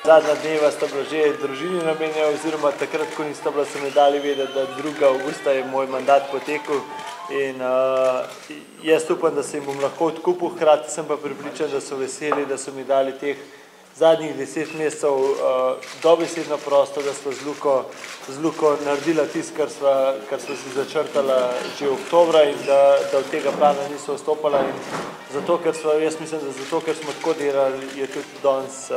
zadnja dneva sta bila že družini namenjena, oziroma takrat, ko nista bila, so mi dali vedeti, da 2. avgusta je moj mandat potekel in jaz upam, da se jim bom lahko odkupil, hkrati sem pa prepričan, da so veseli, da so mi dali teh zadnjih 10 mesecev dobesedno prosto, da sva z Luko naredila tisto, kar sva si začrtala že oktobra in da od tega plana niso odstopala in zato, ker jaz mislim, da zato, ker smo tako delali, je tudi danes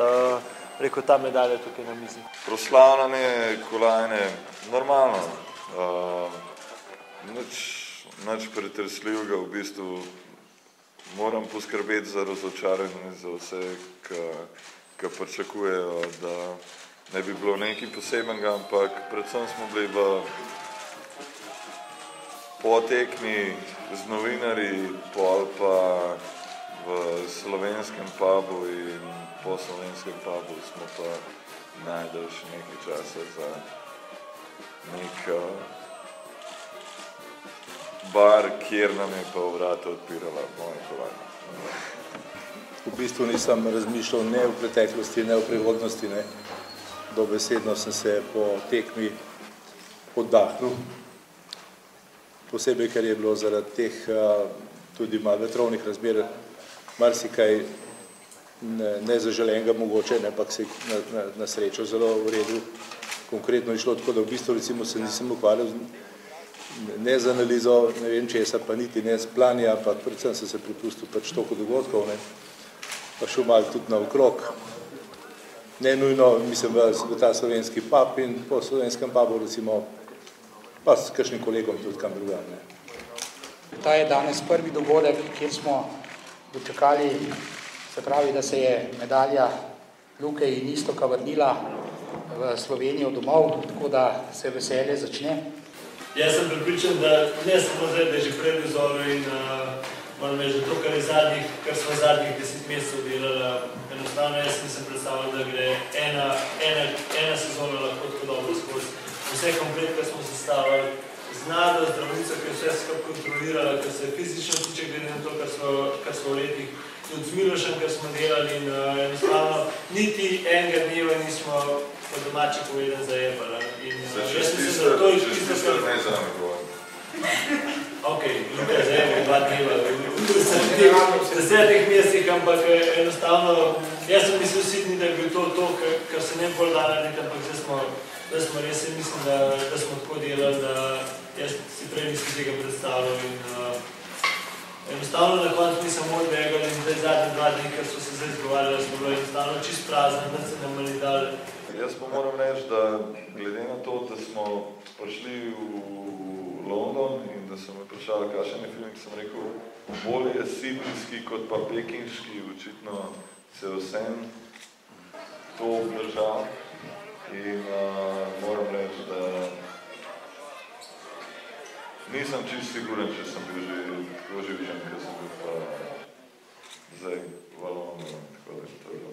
rekel ta medalja tukaj na mizi. Proslavljanje kolajne, normalno, nič pretresljivega, v bistvu moram poskrbeti za razočaranje za vse, ki pričakujejo, da ne bi bilo nekaj posebenega, ampak predvsem smo bili po tekmi z novinarji, pol pa v slovenskem pubu in po slovenskem pubu smo pa najdel še nekaj časa za nek bar, kjer nam je pa vrata odpirala moja kolajna. V bistvu nisem razmišljal ne v preteklosti, ne v prihodnosti. Dobesedno sem se po tekmi oddahnil. Posebej, ker je bilo zaradi teh tudi malo vetrovnih razmer marsikaj nezaželenega mogoče, ampak se na srečo zelo v redu. Konkretno je šlo tako, da v bistvu recimo se nisem ukvarjal ne z analizo, ne vem česa, pa niti ne z plani, ampak predvsem sem se pripustil pač toliko dogodkov, pa šel malo tudi naokrog. Ne nujno, mislim, v ta slovenski pub in po slovenskem pubu recimo pa s kakšnim kolegom tudi kam drugam. Ta je danes prvi dogodek, kjer smo dočakali, se pravi, da se je medalja Luke in Iztoka vrnila v Slovenijo domov, tako da se veselje začne. Jaz sem pripričan, da ne samo zdaj, da je že pred vzoru in moram reči, da to, kar smo zadnjih 10 mesecev delali, enostavno jaz nisem predstavljal, da gre ena sezona lahko tako dobro skozi. Vse komplet, kar smo sestavili, z Nado, zdravnico, ki je vse skupaj kontrolirala, kar se fizično tiče glede na to, kar smo v letih, tudi z Milošem, kar smo delali in enostavno niti enega dneva nismo po domači povedan zajebali. Če stisto ne zame govorim. Ok, Luka je zajebal 2 dneva v 10 mesecih, ampak enostavno, jaz sem mislil Sidney, da je bil to, kar se ne bolj da narediti, ampak zdaj smo res, mislim, da smo tako delali, da jaz si prej nisem tega predstavljal in enostavno na koncu nisem moj begal in zdaj zadnji 2 dni, ker so se zdaj izgovarjali, smo bilo enostavno čist prazen, da se nam ali dali. Jaz pa moram reči, da glede na to, da smo prišli v London in da so me vprašali, kakšen je film, sem rekel, bolje je sidnijski kot pa pekinški, očitno se vsem to obdržal in moram reči, da nisem čisto siguren, če sem bil že tako živčen, ker sem bil pa zdaj v Londonu, tako da je to bilo.